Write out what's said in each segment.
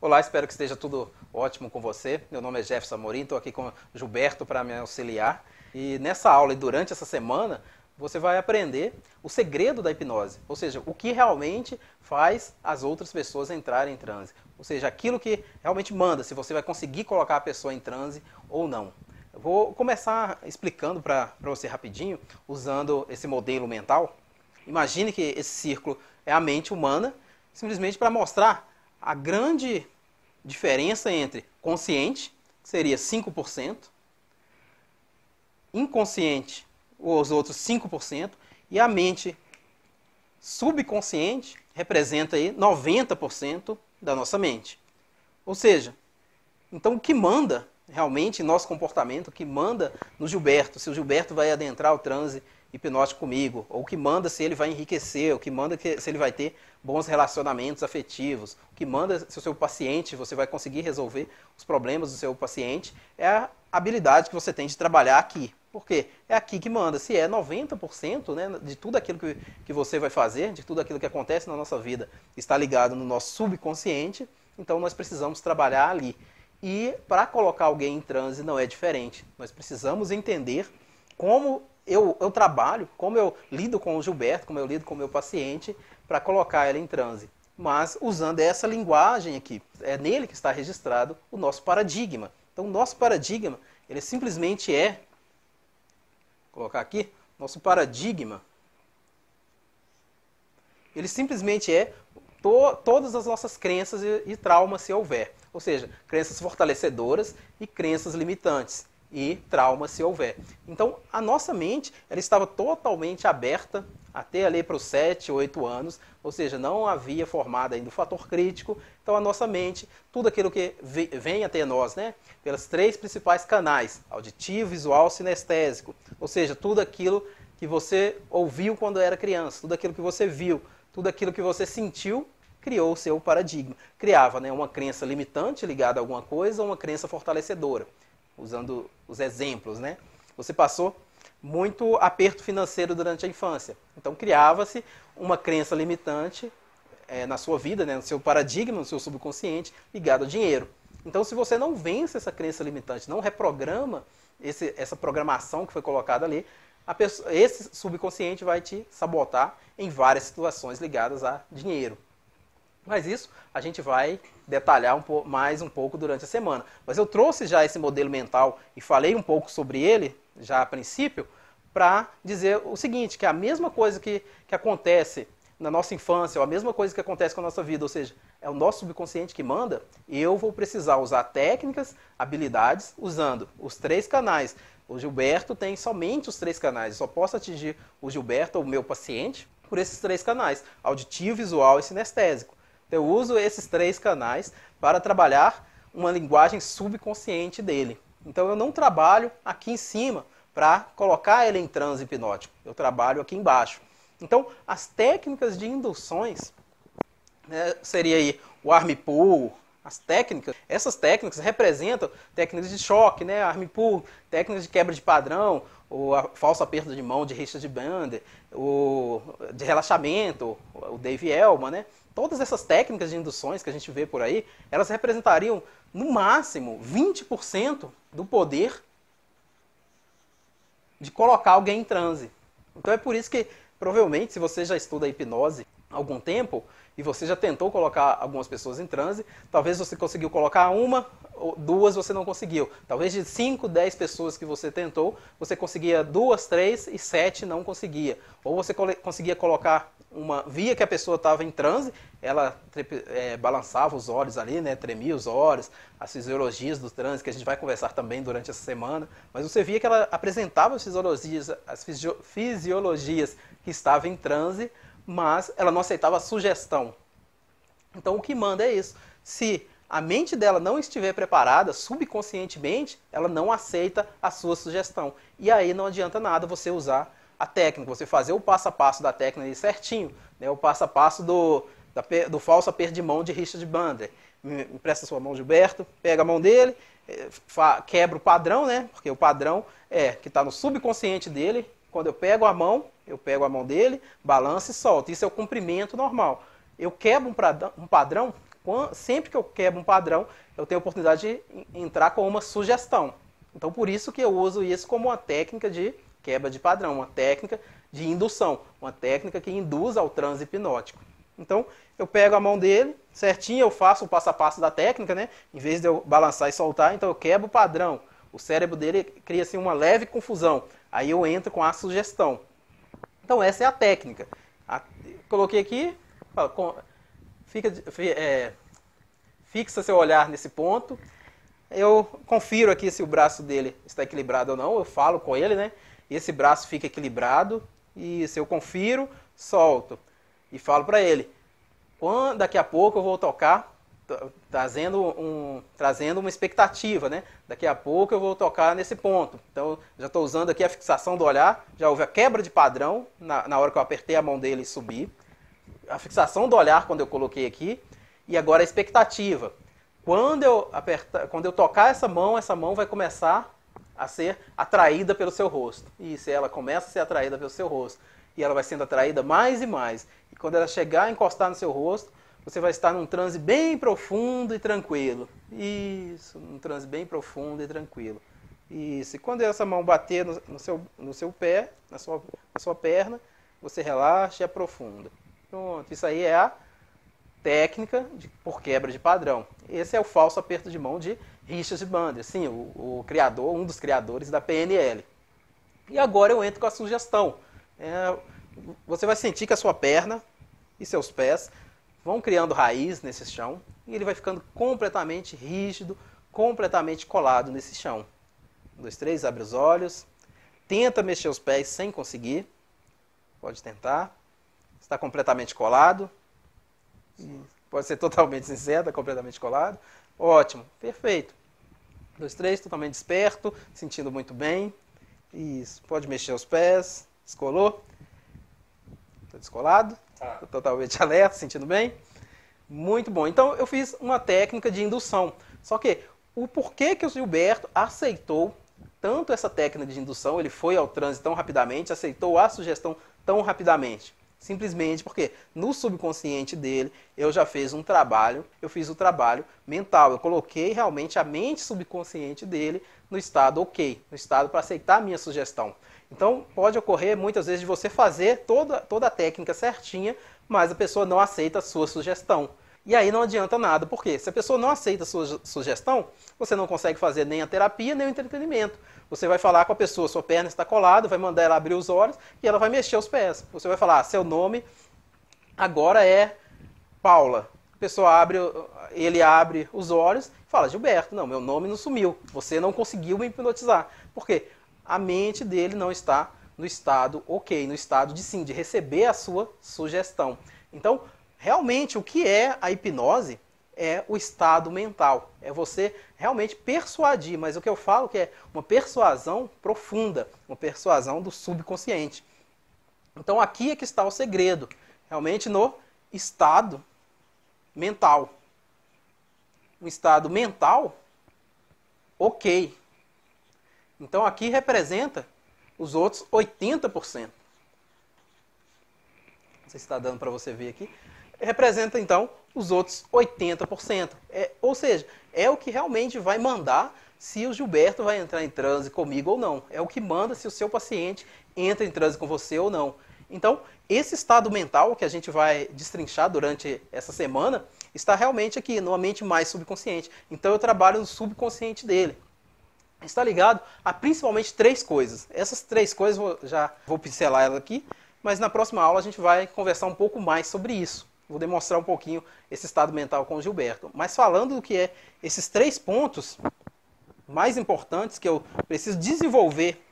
Olá, espero que esteja tudo ótimo com você. Meu nome é Jefferson Amorim, estou aqui com o Gilberto para me auxiliar. E nessa aula e durante essa semana, você vai aprender o segredo da hipnose, ou seja, o que realmente faz as outras pessoas entrarem em transe. Ou seja, aquilo que realmente manda, se você vai conseguir colocar a pessoa em transe ou não. Eu vou começar explicando para você rapidinho, usando esse modelo mental. Imagine que esse círculo é a mente humana, simplesmente para mostrar a grande diferença entre consciente, que seria 5%, inconsciente, os outros 5%, e a mente subconsciente representa aí 90% da nossa mente. Ou seja, então o que manda realmente em nosso comportamento, o que manda no Gilberto, se o Gilberto vai adentrar o transe hipnótico comigo, ou o que manda se ele vai enriquecer, o que manda se ele vai ter bons relacionamentos afetivos, o que manda se o seu paciente, você vai conseguir resolver os problemas do seu paciente, é a habilidade que você tem de trabalhar aqui. Por quê? É aqui que manda. Se é 90%, né, de tudo aquilo que você vai fazer, de tudo aquilo que acontece na nossa vida, está ligado no nosso subconsciente, então nós precisamos trabalhar ali. E para colocar alguém em transe não é diferente. Nós precisamos entender como eu trabalho, como eu lido com o Gilberto, como eu lido com o meu paciente, para colocar ela em transe. Mas usando essa linguagem aqui, é nele que está registrado o nosso paradigma. Então o nosso paradigma, ele simplesmente é, vou colocar aqui, nosso paradigma, ele simplesmente é todas as nossas crenças e traumas, se houver. Ou seja, crenças fortalecedoras e crenças limitantes. E traumas, se houver. Então, a nossa mente ela estava totalmente aberta até ali para os 7, 8 anos, ou seja, não havia formado ainda o fator crítico. Então, a nossa mente, tudo aquilo que vem até nós, né, pelos 3 principais canais, auditivo, visual, sinestésico, ou seja, tudo aquilo que você ouviu quando era criança, tudo aquilo que você viu, tudo aquilo que você sentiu, criou o seu paradigma. Criava, né, uma crença limitante ligada a alguma coisa ou uma crença fortalecedora. Usando os exemplos, né? Você passou muito aperto financeiro durante a infância. Então criava-se uma crença limitante na sua vida, né? No seu paradigma, no seu subconsciente, ligado ao dinheiro. Então se você não vence essa crença limitante, não reprograma essa programação que foi colocada ali, esse subconsciente vai te sabotar em várias situações ligadas a dinheiro. Mas isso a gente vai detalhar mais um pouco durante a semana. Mas eu trouxe já esse modelo mental e falei um pouco sobre ele, já a princípio, para dizer o seguinte, que a mesma coisa que acontece na nossa infância, ou a mesma coisa que acontece com a nossa vida, ou seja, é o nosso subconsciente que manda, eu vou precisar usar técnicas, habilidades, usando os 3 canais. O Gilberto tem somente os 3 canais, eu só posso atingir o Gilberto, ou o meu paciente, por esses 3 canais, auditivo, visual e sinestésico. Eu uso esses 3 canais para trabalhar uma linguagem subconsciente dele. Então eu não trabalho aqui em cima para colocar ele em transe hipnótico. Eu trabalho aqui embaixo. Então as técnicas de induções, né, seria aí o arm pull, essas técnicas representam técnicas de choque, né, arm pull, técnicas de quebra de padrão, o falso aperto de mão de Richard Bandler, o de relaxamento, o Dave Elman, né? Todas essas técnicas de induções que a gente vê por aí, elas representariam, no máximo, 20% do poder de colocar alguém em transe. Então é por isso que, provavelmente, se você já estuda hipnose há algum tempo, e você já tentou colocar algumas pessoas em transe, talvez você conseguiu colocar uma, ou 2 você não conseguiu. Talvez de 5, 10 pessoas que você tentou, você conseguia 2, 3 e 7 não conseguia. Ou você conseguia colocar via que a pessoa estava em transe, ela balançava os olhos ali, né, tremia os olhos, as fisiologias do transe, que a gente vai conversar também durante essa semana, mas você via que ela apresentava as fisiologias que estava em transe, mas ela não aceitava a sugestão. Então o que manda é isso. Se a mente dela não estiver preparada, subconscientemente, ela não aceita a sua sugestão. E aí não adianta nada você usar a técnica, você fazer o passo a passo da técnica certinho, né? O passo a passo do falso aperto de mão de Richard Bandler. Me empresta sua mão, Gilberto, pega a mão dele, quebra o padrão, né? Porque o padrão é que está no subconsciente dele. Quando eu pego a mão dele, balanço e solto. Isso é o comprimento normal. Eu quebro um padrão Sempre que eu quebro um padrão, eu tenho a oportunidade de entrar com uma sugestão. Então, por isso que eu uso isso como uma técnica de quebra de padrão, uma técnica de indução, uma técnica que induz ao transe hipnótico. Então, eu pego a mão dele, certinho, eu faço o passo a passo da técnica, né? Em vez de eu balançar e soltar, então eu quebro o padrão. O cérebro dele cria assim, uma leve confusão. Aí eu entro com a sugestão. Então, essa é a técnica. Coloquei aqui, fixa seu olhar nesse ponto. Eu confiro aqui se o braço dele está equilibrado ou não. Eu falo com ele, né? Esse braço fica equilibrado. E se eu confiro, solto. E falo para ele. Daqui a pouco eu vou tocar, trazendo uma expectativa, né? Daqui a pouco eu vou tocar nesse ponto. Então, já estou usando aqui a fixação do olhar. Já houve a quebra de padrão na hora que eu apertei a mão dele e subi. A fixação do olhar quando eu coloquei aqui. E agora a expectativa. Quando eu tocar essa mão vai começar a ser atraída pelo seu rosto. Isso, ela começa a ser atraída pelo seu rosto. E ela vai sendo atraída mais e mais. E quando ela chegar a encostar no seu rosto, você vai estar num transe bem profundo e tranquilo. Isso, num transe bem profundo e tranquilo. Isso, e quando essa mão bater no seu pé, na sua perna, você relaxa e aprofunda. Pronto, isso aí é a técnica por quebra de padrão. Esse é o falso aperto de mão de Richard Bandler, sim, o criador, um dos criadores da PNL. E agora eu entro com a sugestão. Você vai sentir que a sua perna e seus pés vão criando raiz nesse chão e ele vai ficando completamente rígido, completamente colado nesse chão. 1, 2, 3, abre os olhos. Tenta mexer os pés sem conseguir. Pode tentar. Está completamente colado. Pode ser totalmente sincero, está completamente colado. Ótimo, perfeito. 1, 2, 3, totalmente desperto, sentindo muito bem. Isso, pode mexer os pés. Descolou? Está descolado? Tá totalmente alerta, sentindo bem? Muito bom. Então eu fiz uma técnica de indução. Só que o porquê que o Gilberto aceitou tanto essa técnica de indução, ele foi ao transe tão rapidamente, aceitou a sugestão tão rapidamente? Simplesmente porque no subconsciente dele eu já fiz o trabalho mental. Eu coloquei realmente a mente subconsciente dele no estado ok, no estado para aceitar a minha sugestão. Então pode ocorrer muitas vezes de você fazer toda a técnica certinha, mas a pessoa não aceita a sua sugestão. E aí não adianta nada, porque se a pessoa não aceita a sua sugestão, você não consegue fazer nem a terapia, nem o entretenimento. Você vai falar com a pessoa, sua perna está colada, vai mandar ela abrir os olhos e ela vai mexer os pés. Você vai falar, seu nome agora é Paula. A pessoa ele abre os olhos e fala, Gilberto, não, meu nome não sumiu. Você não conseguiu me hipnotizar. Por quê? A mente dele não está no estado ok, no estado de sim, de receber a sua sugestão. Então, realmente, o que é a hipnose é o estado mental. É você realmente persuadir, mas o que eu falo que é uma persuasão profunda, uma persuasão do subconsciente. Então aqui é que está o segredo, realmente no estado mental. Um estado mental ok. Então aqui representa os outros 80%. Não sei se está dando para você ver aqui. Representa, então, os outros 80%. Ou seja, é o que realmente vai mandar se o Gilberto vai entrar em transe comigo ou não. É o que manda se o seu paciente entra em transe com você ou não. Então, esse estado mental que a gente vai destrinchar durante essa semana está realmente aqui, numa mente mais subconsciente. Então, eu trabalho no subconsciente dele. Está ligado a principalmente 3 coisas. Essas 3 coisas, já vou pincelar elas aqui, mas na próxima aula a gente vai conversar um pouco mais sobre isso. Vou demonstrar um pouquinho esse estado mental com o Gilberto. Mas falando do que é esses 3 pontos mais importantes que eu preciso desenvolver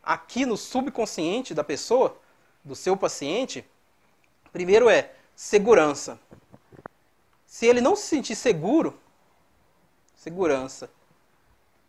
aqui no subconsciente da pessoa, do seu paciente, primeiro é segurança. Se ele não se sentir seguro, segurança.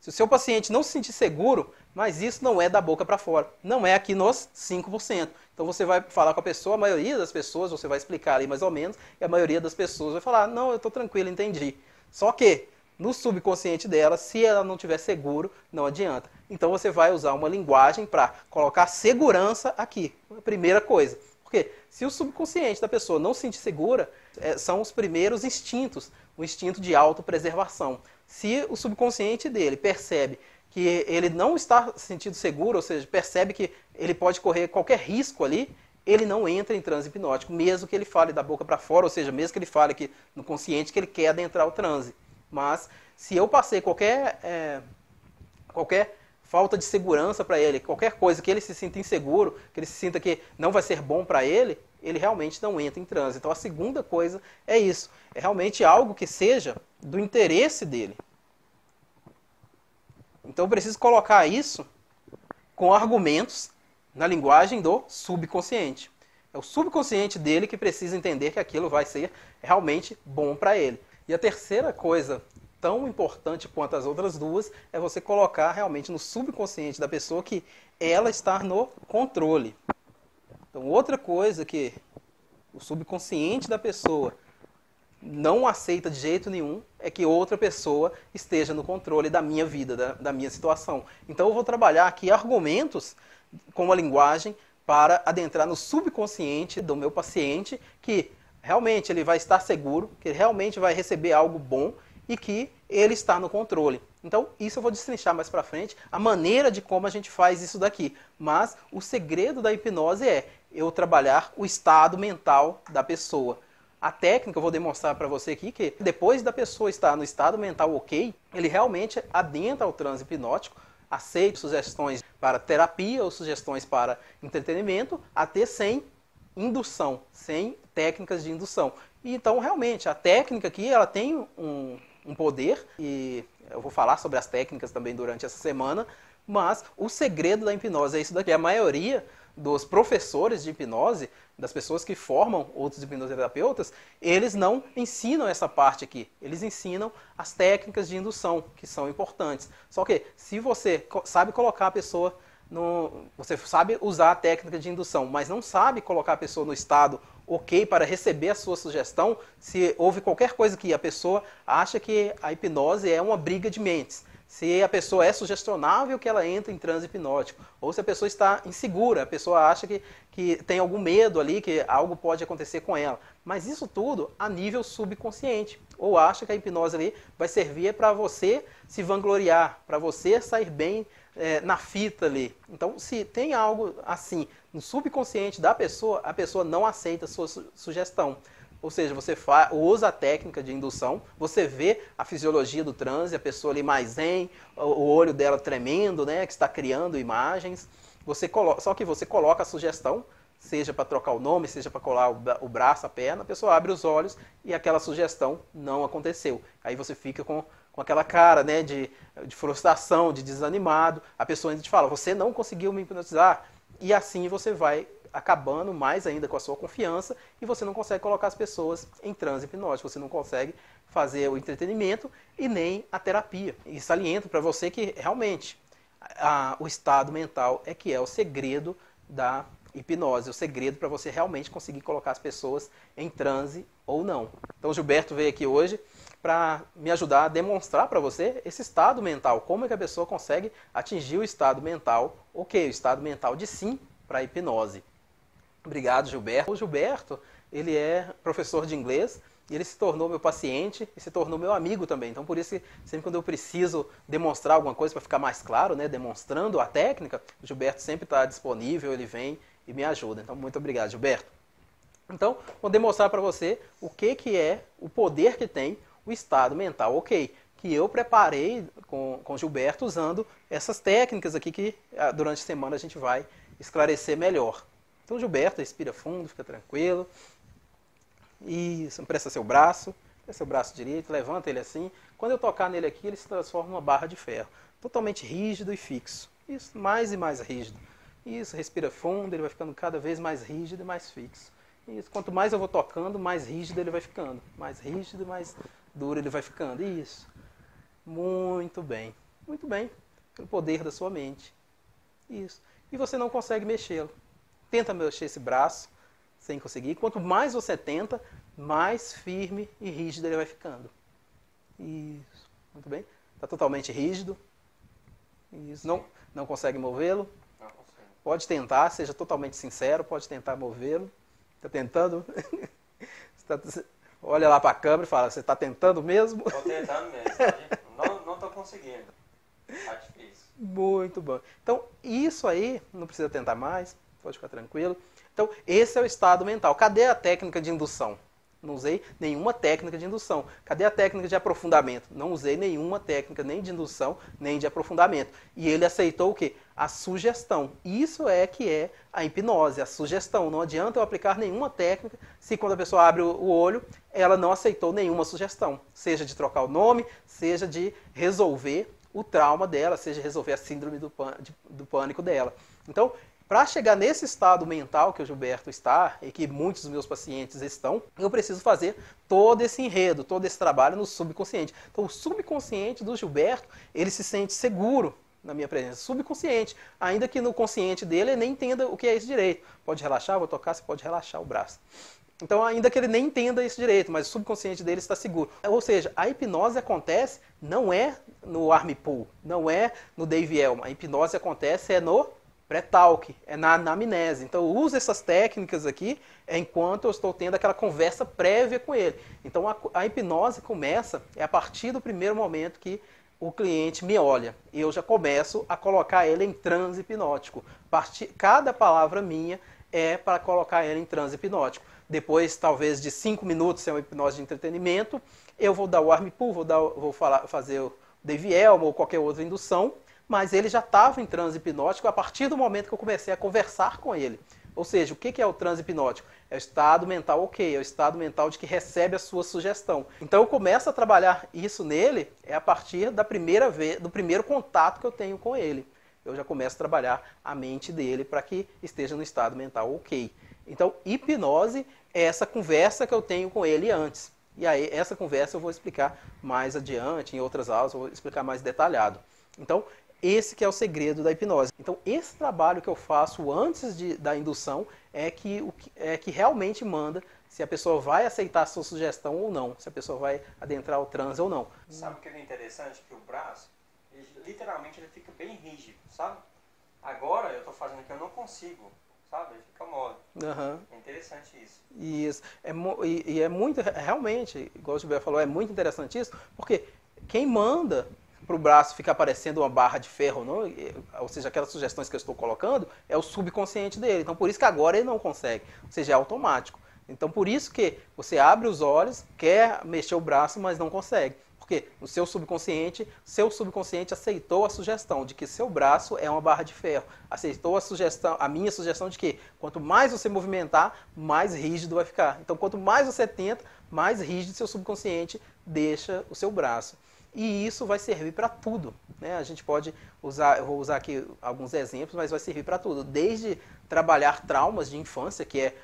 Se o seu paciente não se sentir seguro, mas isso não é da boca para fora. Não é aqui nos 5%. Então você vai falar com a pessoa, a maioria das pessoas, você vai explicar ali mais ou menos, e a maioria das pessoas vai falar, não, eu estou tranquilo, entendi. Só que no subconsciente dela, se ela não estiver seguro, não adianta. Então você vai usar uma linguagem para colocar segurança aqui. A primeira coisa. Porque Se o subconsciente da pessoa não se sentir segura, são os primeiros instintos, o instinto de autopreservação. Se o subconsciente dele percebe que ele não está se sentindo seguro, ou seja, percebe que ele pode correr qualquer risco ali, ele não entra em transe hipnótico, mesmo que ele fale da boca para fora, ou seja, mesmo que ele fale aqui no consciente que ele quer adentrar o transe. Mas se eu passei qualquer falta de segurança para ele, qualquer coisa que ele se sinta inseguro, que ele se sinta que não vai ser bom para ele, ele realmente não entra em transe. Então a segunda coisa é isso, é realmente algo que seja do interesse dele. Então eu preciso colocar isso com argumentos na linguagem do subconsciente. É o subconsciente dele que precisa entender que aquilo vai ser realmente bom para ele. E a terceira coisa, tão importante quanto as outras duas, é você colocar realmente no subconsciente da pessoa que ela está no controle. Então, outra coisa que o subconsciente da pessoa não aceita de jeito nenhum é que outra pessoa esteja no controle da minha vida, da minha situação. Então, eu vou trabalhar aqui argumentos com a linguagem para adentrar no subconsciente do meu paciente, que realmente ele vai estar seguro, que ele realmente vai receber algo bom e que ele está no controle. Então, isso eu vou destrinchar mais para frente, a maneira de como a gente faz isso daqui. Mas o segredo da hipnose é eu trabalhar o estado mental da pessoa. A técnica eu vou demonstrar para você aqui que depois da pessoa estar no estado mental ok, ele realmente adentra ao transe hipnótico, aceita sugestões para terapia ou sugestões para entretenimento, até sem indução, sem técnicas de indução. E então, realmente, a técnica aqui ela tem um poder, e eu vou falar sobre as técnicas também durante essa semana, mas o segredo da hipnose é isso daqui. A maioria dos professores de hipnose, das pessoas que formam outros hipnoterapeutas, eles não ensinam essa parte aqui. Eles ensinam as técnicas de indução, que são importantes. Só que, se você sabe colocar a pessoa você sabe usar a técnica de indução, mas não sabe colocar a pessoa no estado ok para receber a sua sugestão, se houve qualquer coisa que a pessoa acha que a hipnose é uma briga de mentes, se a pessoa é sugestionável que ela entra em transe hipnótico, ou se a pessoa está insegura, a pessoa acha que tem algum medo ali, que algo pode acontecer com ela. Mas isso tudo a nível subconsciente, ou acha que a hipnose ali vai servir para você se vangloriar, para você sair bem na fita ali. Então, se tem algo assim no subconsciente da pessoa, a pessoa não aceita a sua sugestão. Ou seja, você usa a técnica de indução, você vê a fisiologia do transe, a pessoa ali mais zen, o olho dela tremendo, né, que está criando imagens. Só que você coloca a sugestão, seja para trocar o nome, seja para colar o braço, a perna, a pessoa abre os olhos e aquela sugestão não aconteceu. Aí você fica com aquela cara, né, de frustração, de desanimado. A pessoa ainda te fala, você não conseguiu me hipnotizar. E assim você vai acabando mais ainda com a sua confiança e você não consegue colocar as pessoas em transe hipnótico, você não consegue fazer o entretenimento e nem a terapia. E saliento para você que realmente o estado mental é que é o segredo da hipnose, o segredo para você realmente conseguir colocar as pessoas em transe ou não. Então o Gilberto veio aqui hoje para me ajudar a demonstrar para você esse estado mental, como é que a pessoa consegue atingir o estado mental, ok, o estado mental de sim para a hipnose. Obrigado, Gilberto. O Gilberto, ele é professor de inglês, e ele se tornou meu paciente e se tornou meu amigo também. Então, por isso que sempre quando eu preciso demonstrar alguma coisa para ficar mais claro, né, demonstrando a técnica, o Gilberto sempre está disponível, ele vem e me ajuda. Então, muito obrigado, Gilberto. Então, vou demonstrar para você o que é o poder que tem o estado mental, ok, que eu preparei com o Gilberto usando essas técnicas aqui que durante a semana a gente vai esclarecer melhor. Então, Gilberto, respira fundo, fica tranquilo. Isso, empresta seu braço direito, levanta ele assim. Quando eu tocar nele aqui, ele se transforma numa barra de ferro, totalmente rígido e fixo. Isso, mais e mais rígido. Isso, respira fundo, ele vai ficando cada vez mais rígido e mais fixo. Isso, quanto mais eu vou tocando, mais rígido ele vai ficando. Mais rígido e mais duro ele vai ficando. Isso. Muito bem. Muito bem. Pelo poder da sua mente. Isso. E você não consegue mexê-lo. Tenta mexer esse braço sem conseguir. Quanto mais você tenta, mais firme e rígido ele vai ficando. Isso. Muito bem. Está totalmente rígido. Isso. Não consegue movê-lo? Pode tentar, seja totalmente sincero, pode tentar movê-lo. Está tentando? Olha lá para a câmera e fala, você está tentando mesmo? Estou tentando mesmo, tá, gente? Não estou conseguindo. Tá difícil. Muito bom. Então, isso aí, não precisa tentar mais, pode ficar tranquilo. Então, esse é o estado mental. Cadê a técnica de indução? Não usei nenhuma técnica de indução. Cadê a técnica de aprofundamento? Não usei nenhuma técnica nem de indução, nem de aprofundamento. E ele aceitou o quê? A sugestão. Isso é que é a hipnose, a sugestão. Não adianta eu aplicar nenhuma técnica se quando a pessoa abre o olho, ela não aceitou nenhuma sugestão. Seja de trocar o nome, seja de resolver o trauma dela, seja resolver a síndrome do pânico dela. Então, para chegar nesse estado mental que o Gilberto está e que muitos dos meus pacientes estão, eu preciso fazer todo esse enredo, todo esse trabalho no subconsciente. Então, o subconsciente do Gilberto, ele se sente seguro na minha presença, subconsciente, ainda que no consciente dele ele nem entenda o que é isso direito. Pode relaxar, vou tocar, você pode relaxar o braço. Então, ainda que ele nem entenda isso direito, mas o subconsciente dele está seguro. Ou seja, a hipnose acontece, não é no Army Pool, não é no Dave Elman. A hipnose acontece no pré-talk, é na anamnese. Então, eu uso essas técnicas aqui enquanto eu estou tendo aquela conversa prévia com ele. Então, a hipnose começa a partir do primeiro momento que o cliente me olha. Eu já começo a colocar ele em transe hipnótico. Cada palavra minha é para colocar ele em transe hipnótico. Depois, talvez, de 5 minutos, se é uma hipnose de entretenimento, eu vou dar o Arm Pull, fazer o Dave Elman ou qualquer outra indução, mas ele já estava em transe hipnótico a partir do momento que eu comecei a conversar com ele. Ou seja, o que é o transe hipnótico? É o estado mental ok, é o estado mental de que recebe a sua sugestão. Então eu começo a trabalhar isso nele a partir da primeira vez, do primeiro contato que eu tenho com ele. Eu já começo a trabalhar a mente dele para que esteja no estado mental ok. Então, hipnose é essa conversa que eu tenho com ele antes. E aí, essa conversa eu vou explicar mais adiante, em outras aulas, eu vou explicar mais detalhado. Então, esse que é o segredo da hipnose. Então, esse trabalho que eu faço antes da indução é que realmente manda se a pessoa vai aceitar a sua sugestão ou não, se a pessoa vai adentrar o transe ou não. Sabe o que é interessante? Que o braço, literalmente, ele fica bem rígido, sabe? Agora, eu estou fazendo aqui, eu não consigo. Sabe? Fica mole. Uhum. É interessante isso. Isso. E é muito, realmente, igual o Gilberto falou, é muito interessante isso, porque quem manda para o braço ficar parecendo uma barra de ferro, não, ou seja, aquelas sugestões que eu estou colocando, é o subconsciente dele. Então, por isso que agora ele não consegue. Ou seja, é automático. Então, por isso que você abre os olhos, quer mexer o braço, mas não consegue. Porque o seu subconsciente aceitou a sugestão de que seu braço é uma barra de ferro. Aceitou a minha sugestão de que quanto mais você movimentar, mais rígido vai ficar. Então, quanto mais você tenta, mais rígido seu subconsciente deixa o seu braço. E isso vai servir para tudo, né? A gente pode usar, eu vou usar aqui alguns exemplos, mas vai servir para tudo. Desde trabalhar traumas de infância, que é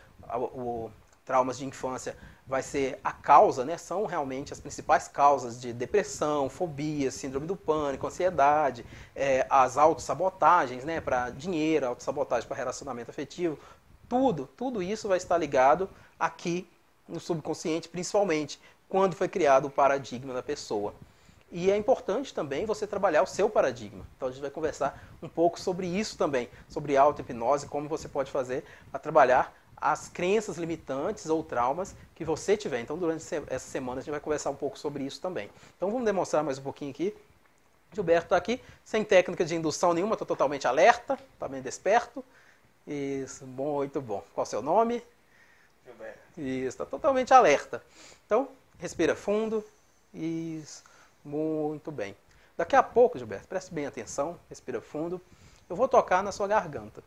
traumas de infância vai ser a causa, né? São realmente as principais causas de depressão, fobia, síndrome do pânico, ansiedade, as autossabotagens, né? Para dinheiro, autossabotagem para relacionamento afetivo, tudo isso vai estar ligado aqui no subconsciente, principalmente quando foi criado o paradigma da pessoa. E é importante também você trabalhar o seu paradigma. Então a gente vai conversar um pouco sobre isso também, sobre auto-hipnose, como você pode fazer para trabalhar as crenças limitantes ou traumas que você tiver. Então, durante essa semana, a gente vai conversar um pouco sobre isso também. Então, vamos demonstrar mais um pouquinho aqui. Gilberto está aqui, sem técnica de indução nenhuma, estou totalmente alerta, está bem desperto. Isso, bom, muito bom. Qual é o seu nome? Gilberto. Isso, está totalmente alerta. Então, respira fundo. Isso, muito bem. Daqui a pouco, Gilberto, preste bem atenção, respira fundo. Eu vou tocar na sua garganta.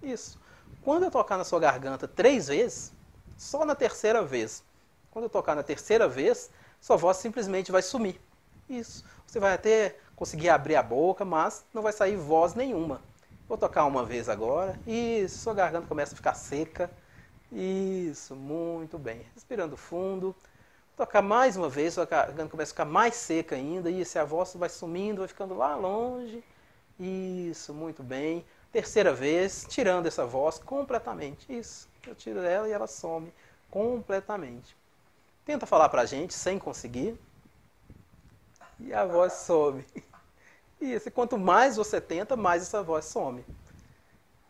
Isso. Quando eu tocar na sua garganta 3 vezes, só na terceira vez, quando eu tocar na terceira vez, sua voz simplesmente vai sumir. Isso. Você vai até conseguir abrir a boca, mas não vai sair voz nenhuma. Vou tocar uma vez agora. Isso. Sua garganta começa a ficar seca. Isso. Muito bem. Respirando fundo. Vou tocar mais uma vez. Sua garganta começa a ficar mais seca ainda. Isso. A voz vai sumindo, vai ficando lá longe. Isso. Muito bem. Terceira vez, tirando essa voz completamente. Isso, eu tiro ela e ela some completamente. Tenta falar pra gente sem conseguir. E a voz some. Isso, e quanto mais você tenta, mais essa voz some.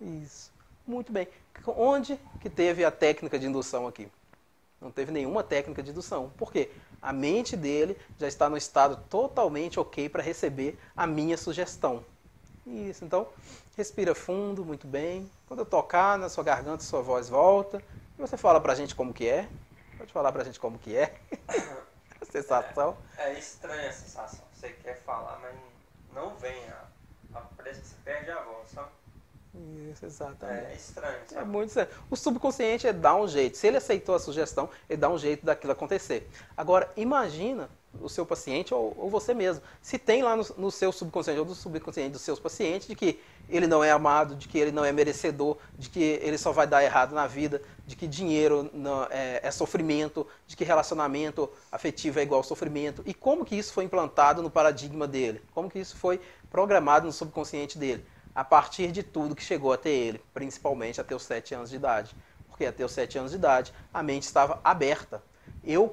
Isso. Muito bem. Onde que teve a técnica de indução aqui? Não teve nenhuma técnica de indução. Por quê? A mente dele já está no estado totalmente ok para receber a minha sugestão. Isso, então, respira fundo, muito bem. Quando eu tocar na sua garganta, sua voz volta. E você fala pra gente como que é. Pode falar pra gente como que é. A sensação. É estranha a sensação. Você quer falar, mas não vem. Parece que você perde a voz, sabe? Isso, exatamente. É estranho, sabe? É muito sério. O subconsciente dá um jeito. Se ele aceitou a sugestão, ele dá um jeito daquilo acontecer. Agora, imagina o seu paciente ou você mesmo. Se tem lá no seu subconsciente ou no subconsciente dos seus pacientes de que ele não é amado, de que ele não é merecedor, de que ele só vai dar errado na vida, de que dinheiro é sofrimento, de que relacionamento afetivo é igual ao sofrimento. E como que isso foi implantado no paradigma dele? Como que isso foi programado no subconsciente dele? A partir de tudo que chegou até ele, principalmente até os 7 anos de idade. Porque até os 7 anos de idade, a mente estava aberta.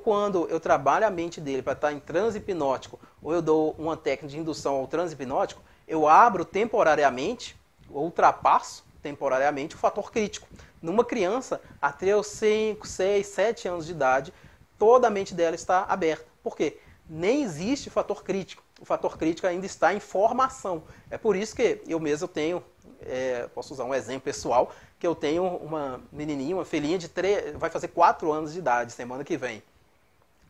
Quando eu trabalho a mente dele para estar em transe hipnótico, ou eu dou uma técnica de indução ao transe hipnótico, eu abro temporariamente, ou ultrapasso temporariamente o fator crítico. Numa criança, até os 5, 6, 7 anos de idade, toda a mente dela está aberta. Por quê? Nem existe fator crítico. O fator crítico ainda está em formação. É por isso que eu mesmo tenho, posso usar um exemplo pessoal, que eu tenho uma menininha, uma filhinha de 3, vai fazer 4 anos de idade semana que vem.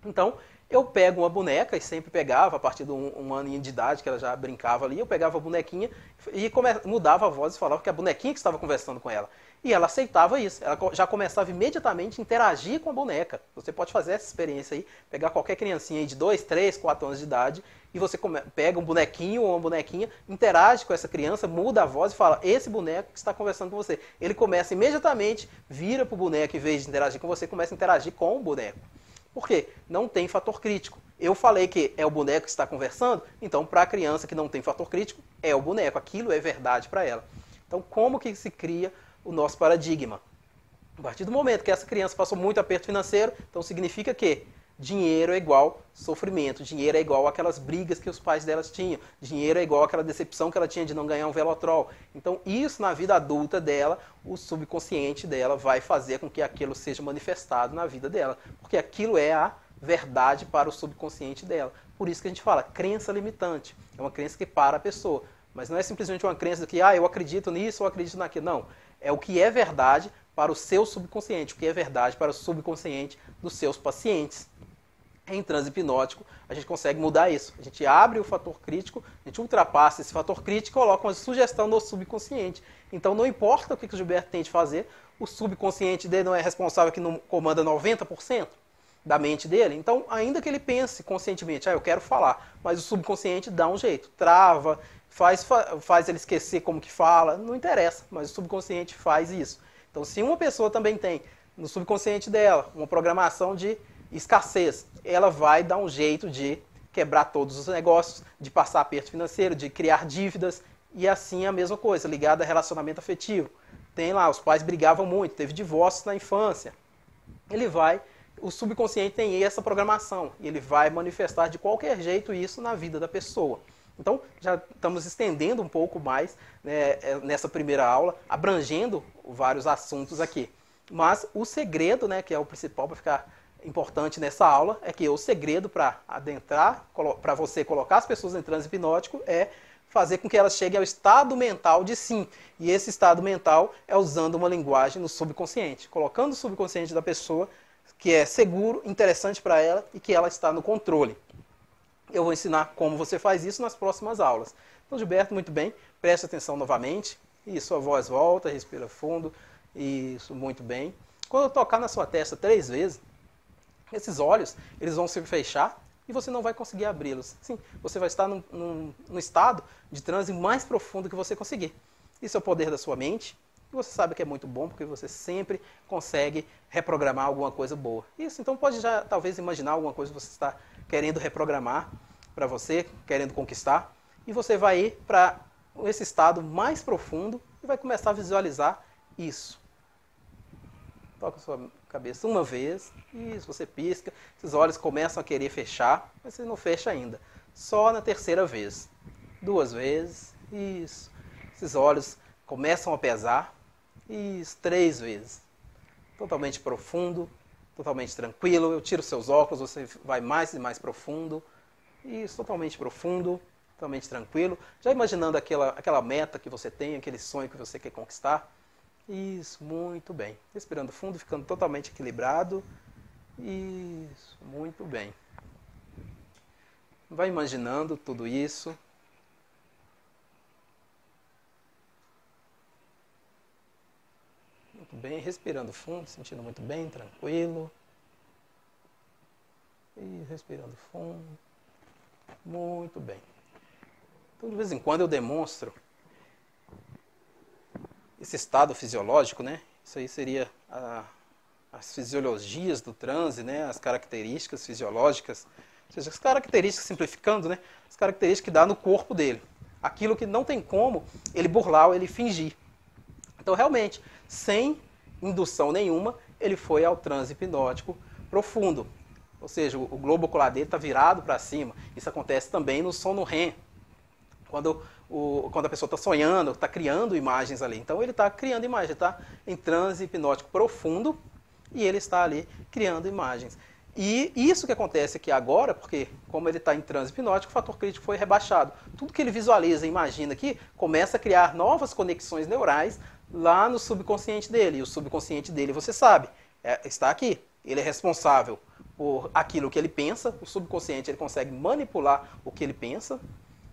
Então, eu pego uma boneca, e sempre pegava, a partir de um aninho de idade, que ela já brincava ali, eu pegava a bonequinha e mudava a voz e falava que a bonequinha que estava conversando com ela. E ela aceitava isso, ela já começava imediatamente a interagir com a boneca. Você pode fazer essa experiência aí, pegar qualquer criancinha aí de 2, 3, 4 anos de idade, e você pega um bonequinho ou uma bonequinha, interage com essa criança, muda a voz e fala, esse boneco que está conversando com você. Ele começa imediatamente, vira para o boneco, em vez de interagir com você, começa a interagir com o boneco. Por quê? Não tem fator crítico. Eu falei que é o boneco que está conversando, então para a criança que não tem fator crítico, é o boneco. Aquilo é verdade para ela. Então como que se cria o nosso paradigma? A partir do momento que essa criança passou muito aperto financeiro, então significa que dinheiro é igual sofrimento, dinheiro é igual aquelas brigas que os pais delas tinham, dinheiro é igual aquela decepção que ela tinha de não ganhar um Velotrol. Então isso na vida adulta dela, o subconsciente dela vai fazer com que aquilo seja manifestado na vida dela, porque aquilo é a verdade para o subconsciente dela. Por isso que a gente fala crença limitante, é uma crença que para a pessoa, mas não é simplesmente uma crença que eu acredito nisso ou acredito naquilo, não. É o que é verdade para o seu subconsciente, o que é verdade para o subconsciente dos seus pacientes. Em transe hipnótico, a gente consegue mudar isso. A gente abre o fator crítico, a gente ultrapassa esse fator crítico e coloca uma sugestão no subconsciente. Então não importa o que o Gilberto tem de fazer, o subconsciente dele não é responsável, que não comanda 90% da mente dele. Então, ainda que ele pense conscientemente, eu quero falar, mas o subconsciente dá um jeito, trava, faz ele esquecer como que fala, não interessa, mas o subconsciente faz isso. Então, se uma pessoa também tem no subconsciente dela uma programação de escassez, ela vai dar um jeito de quebrar todos os negócios, de passar aperto financeiro, de criar dívidas, e assim a mesma coisa, ligada a relacionamento afetivo. Tem lá, os pais brigavam muito, teve divórcios na infância. O subconsciente tem essa programação, e ele vai manifestar de qualquer jeito isso na vida da pessoa. Então, já estamos estendendo um pouco mais, né, nessa primeira aula, abrangendo vários assuntos aqui. Mas o segredo, né, que é o principal para ficar importante nessa aula, é que o segredo para adentrar, para você colocar as pessoas em transe hipnótico, é fazer com que elas cheguem ao estado mental de sim. E esse estado mental é usando uma linguagem no subconsciente, colocando o subconsciente da pessoa que é seguro, interessante para ela e que ela está no controle. Eu vou ensinar como você faz isso nas próximas aulas. Então, Gilberto, muito bem, preste atenção novamente. Isso, a voz volta, respira fundo. Isso, muito bem. Quando eu tocar na sua testa 3 vezes, esses olhos, eles vão se fechar e você não vai conseguir abri-los. Sim, você vai estar num estado de transe mais profundo que você conseguir. Isso é o poder da sua mente. E você sabe que é muito bom, porque você sempre consegue reprogramar alguma coisa boa. Isso, então pode já talvez imaginar alguma coisa que você está querendo reprogramar para você, querendo conquistar. E você vai ir para esse estado mais profundo e vai começar a visualizar isso. Toca a sua cabeça uma vez, isso, você pisca, esses olhos começam a querer fechar, mas você não fecha ainda. Só na terceira vez. 2 vezes, isso. Esses olhos começam a pesar, Isso, 3 vezes. Totalmente profundo, totalmente tranquilo. Eu tiro seus óculos, você vai mais e mais profundo. Isso, totalmente profundo, totalmente tranquilo. Já imaginando aquela meta que você tem, aquele sonho que você quer conquistar. Isso, muito bem. Respirando fundo, ficando totalmente equilibrado. Isso, muito bem. Vai imaginando tudo isso. Muito bem, respirando fundo, sentindo muito bem, tranquilo. E respirando fundo. Muito bem. Então, de vez em quando eu demonstro esse estado fisiológico, né? Isso aí seria as fisiologias do transe, né? As características fisiológicas, ou seja, as características, simplificando, né? As características que dá no corpo dele. Aquilo que não tem como ele burlar ou ele fingir. Então, realmente, sem indução nenhuma, ele foi ao transe hipnótico profundo. Ou seja, o globo ocular dele está virado para cima. Isso acontece também no sono REM. Quando a pessoa está sonhando, está criando imagens ali. Então ele está criando imagens, está em transe hipnótico profundo e ele está ali criando imagens. E isso que acontece aqui agora, porque como ele está em transe hipnótico, o fator crítico foi rebaixado. Tudo que ele visualiza e imagina aqui, começa a criar novas conexões neurais lá no subconsciente dele. E o subconsciente dele, você sabe, está aqui. Ele é responsável por aquilo que ele pensa. O subconsciente ele consegue manipular o que ele pensa.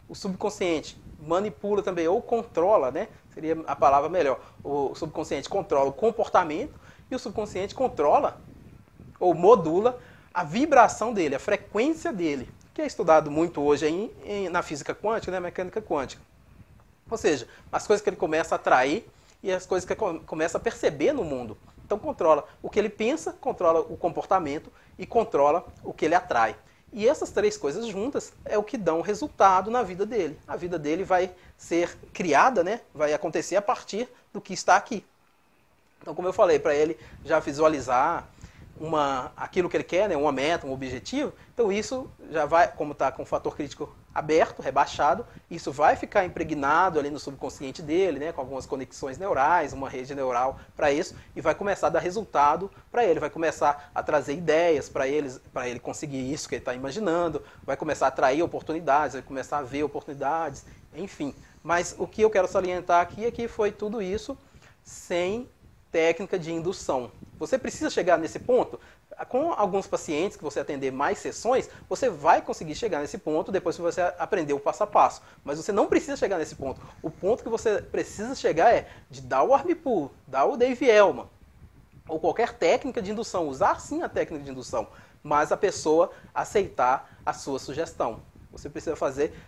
O subconsciente manipula também, ou controla, né? Seria a palavra melhor. O subconsciente controla o comportamento e o subconsciente controla ou modula a vibração dele, a frequência dele, que é estudado muito hoje na física quântica, né? Mecânica quântica. Ou seja, as coisas que ele começa a atrair e as coisas que ele começa a perceber no mundo. Então controla o que ele pensa, controla o comportamento e controla o que ele atrai. E essas 3 coisas juntas é o que dão resultado na vida dele. A vida dele vai ser criada, né? Vai acontecer a partir do que está aqui. Então, como eu falei, para ele já visualizar aquilo que ele quer, né? Uma meta, um objetivo, então isso já vai, como está com o fator crítico aberto, rebaixado, isso vai ficar impregnado ali no subconsciente dele, né? Com algumas conexões neurais, uma rede neural para isso, e vai começar a dar resultado para ele, vai começar a trazer ideias para ele conseguir isso que ele está imaginando, vai começar a atrair oportunidades, vai começar a ver oportunidades, enfim. Mas o que eu quero salientar aqui é que foi tudo isso sem técnica de indução. Você precisa chegar nesse ponto. Com alguns pacientes que você atender mais sessões, você vai conseguir chegar nesse ponto depois que você aprender o passo a passo. Mas você não precisa chegar nesse ponto. O ponto que você precisa chegar é de dar o arm pull, dar o Dave Elman, ou qualquer técnica de indução. Usar sim a técnica de indução, mas a pessoa aceitar a sua sugestão. Você precisa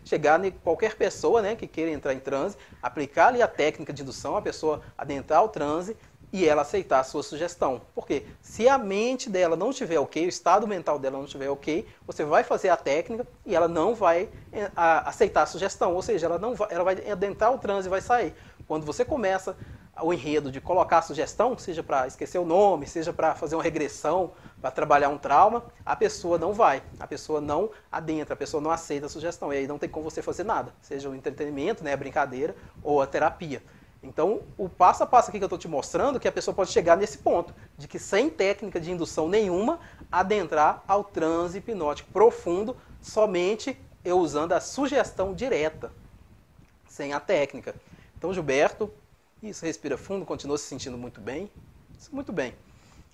chegar em qualquer pessoa, né, que queira entrar em transe, aplicar ali a técnica de indução, a pessoa adentrar o transe, e ela aceitar a sua sugestão. Porque se a mente dela não estiver ok, o estado mental dela não estiver ok, você vai fazer a técnica e ela não vai aceitar a sugestão. Ou seja, ela vai adentrar o transe e vai sair. Quando você começa o enredo de colocar a sugestão, seja para esquecer o nome, seja para fazer uma regressão, para trabalhar um trauma, a pessoa não vai. A pessoa não adentra, a pessoa não aceita a sugestão. E aí não tem como você fazer nada. Seja o entretenimento, né, a brincadeira ou a terapia. Então, o passo a passo aqui que eu estou te mostrando, que a pessoa pode chegar nesse ponto, de que sem técnica de indução nenhuma, adentrar ao transe hipnótico profundo, somente eu usando a sugestão direta, sem a técnica. Então, Gilberto, isso, respira fundo, continua se sentindo muito bem. Isso, muito bem.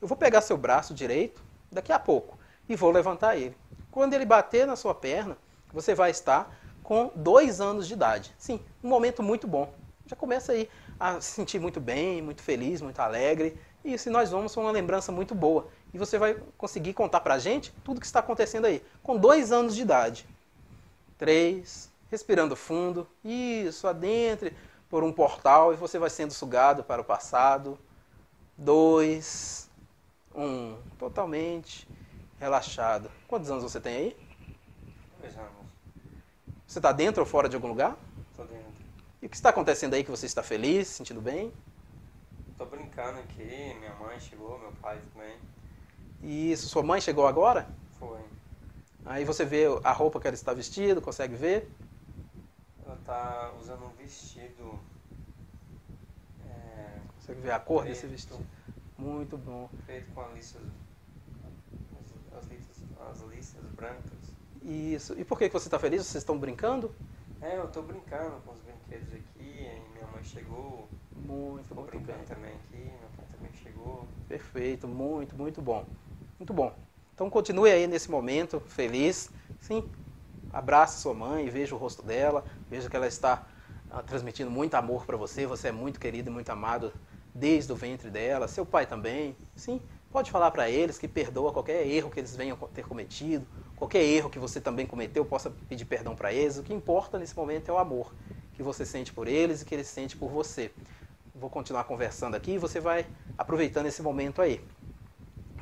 Eu vou pegar seu braço direito, daqui a pouco, e vou levantar ele. Quando ele bater na sua perna, você vai estar com 2 anos de idade. Sim, um momento muito bom. Já começa aí a se sentir muito bem, muito feliz, muito alegre. E isso nós vamos com uma lembrança muito boa. E você vai conseguir contar pra gente tudo o que está acontecendo aí. Com 2 anos de idade. 3, respirando fundo. Isso, adentre por um portal e você vai sendo sugado para o passado. 2, 1, totalmente relaxado. Quantos anos você tem aí? 2 anos. Você está dentro ou fora de algum lugar? Tô dentro. E o que está acontecendo aí que você está feliz, se sentindo bem? Tô brincando aqui, minha mãe chegou, meu pai também. Isso, sua mãe chegou agora? Foi. Aí você vê a roupa que ela está vestida, consegue ver? Ela tá usando um vestido... Você Você vê a cor Preto. desse vestido? Muito bom. Feito com as listas brancas. Isso. E por que você está feliz? Vocês estão brincando? Eu tô brincando com os brinquedos aqui, aí minha mãe chegou. Muito, Tô muito brincando bem. também aqui, meu pai também chegou. Perfeito, muito, muito bom. Muito bom. Então continue aí nesse momento feliz. Sim, abrace sua mãe, veja o rosto dela, veja que ela está transmitindo muito amor para você. Você é muito querido e muito amado desde o ventre dela. Seu pai também. Sim, pode falar para eles que perdoa qualquer erro que eles venham ter cometido, qualquer erro que você também cometeu, possa pedir perdão para eles. O que importa nesse momento é o amor que você sente por eles e que eles sentem por você. Vou continuar conversando aqui e você vai aproveitando esse momento aí.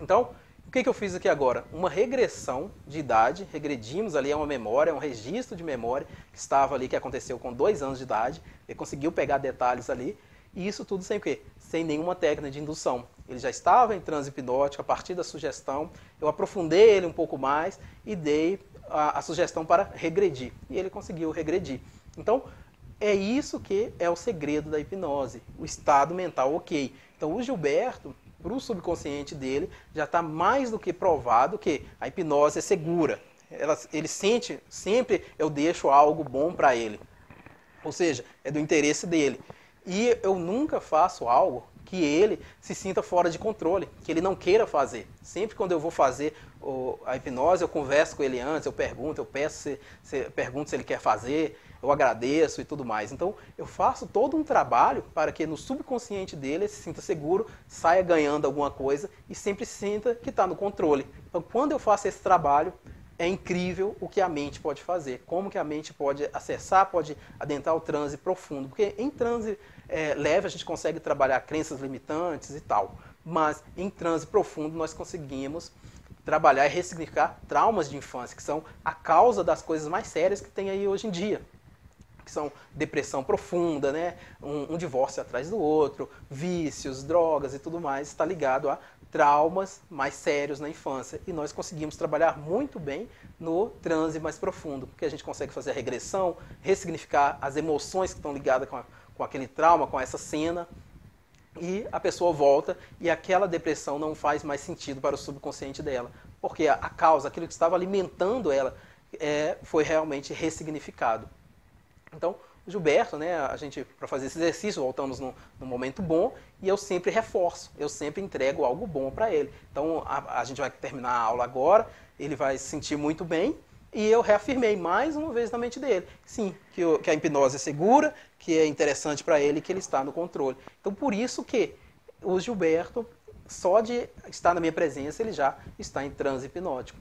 Então, o que eu fiz aqui agora? Uma regressão de idade, regredimos ali a uma memória, um registro de memória que estava ali, que aconteceu com 2 anos de idade. Ele conseguiu pegar detalhes ali, e isso tudo sem o quê? Sem nenhuma técnica de indução. Ele já estava em transe hipnótico a partir da sugestão, eu aprofundei ele um pouco mais e dei a sugestão para regredir. E ele conseguiu regredir. Então, é isso que é o segredo da hipnose, o estado mental ok. Então o Gilberto, para o subconsciente dele, já está mais do que provado que a hipnose é segura. Ele sente, sempre eu deixo algo bom para ele. Ou seja, é do interesse dele. E eu nunca faço algo que ele se sinta fora de controle, que ele não queira fazer. Sempre quando eu vou fazer a hipnose, eu converso com ele antes, eu pergunto, eu peço, pergunto se ele quer fazer, eu agradeço e tudo mais. Então, eu faço todo um trabalho para que no subconsciente dele ele se sinta seguro, saia ganhando alguma coisa e sempre sinta que está no controle. Então, quando eu faço esse trabalho, é incrível o que a mente pode fazer, como que a mente pode acessar, pode adentrar o transe profundo, porque em transe leve a gente consegue trabalhar crenças limitantes e tal, mas em transe profundo nós conseguimos trabalhar e ressignificar traumas de infância, que são a causa das coisas mais sérias que tem aí hoje em dia, que são depressão profunda, né? Um divórcio atrás do outro, vícios, drogas e tudo mais, está ligado a traumas mais sérios na infância. E nós conseguimos trabalhar muito bem no transe mais profundo, porque a gente consegue fazer a regressão, ressignificar as emoções que estão ligadas com aquele trauma, com essa cena, e a pessoa volta e aquela depressão não faz mais sentido para o subconsciente dela, porque a causa, aquilo que estava alimentando ela, foi realmente ressignificado. Então, o Gilberto, né, a gente, para fazer esse exercício, voltamos num momento bom e eu sempre reforço, eu sempre entrego algo bom para ele. Então, a gente vai terminar a aula agora, ele vai se sentir muito bem e eu reafirmei mais uma vez na mente dele, sim, que a hipnose é segura, que é interessante para ele e que ele está no controle. Então, por isso que o Gilberto, só de estar na minha presença, ele já está em transe hipnótico.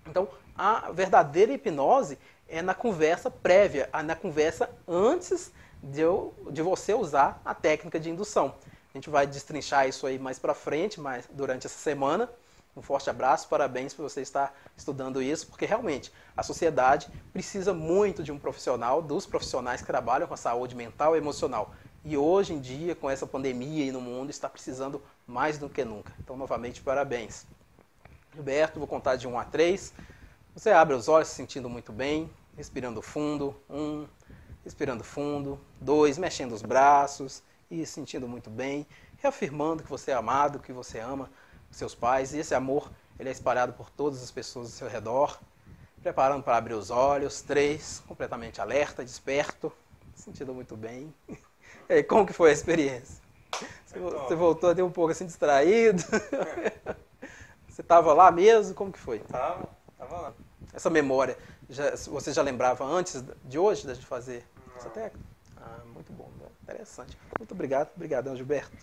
Então, a verdadeira hipnose é na conversa prévia, na conversa antes de você usar a técnica de indução. A gente vai destrinchar isso aí mais para frente, mas durante essa semana. Um forte abraço, parabéns por você estar estudando isso, porque realmente a sociedade precisa muito de um profissional, dos profissionais que trabalham com a saúde mental e emocional. E hoje em dia, com essa pandemia aí no mundo, está precisando mais do que nunca. Então, novamente, parabéns. Gilberto, vou contar de 1 a 3. Você abre os olhos se sentindo muito bem, respirando fundo. 1, respirando fundo. 2, mexendo os braços e se sentindo muito bem. Reafirmando que você é amado, que você ama seus pais. E esse amor, ele é espalhado por todas as pessoas ao seu redor. Preparando para abrir os olhos. 3, completamente alerta, desperto. Se sentindo muito bem. E aí, como que foi a experiência? Você voltou a ter um pouco assim distraído? Você estava lá mesmo? Como que foi? Tava lá. Essa memória, você já lembrava antes de hoje, de fazer essa técnica? Ah, muito bom, interessante. Muito obrigado. Obrigadão, Gilberto.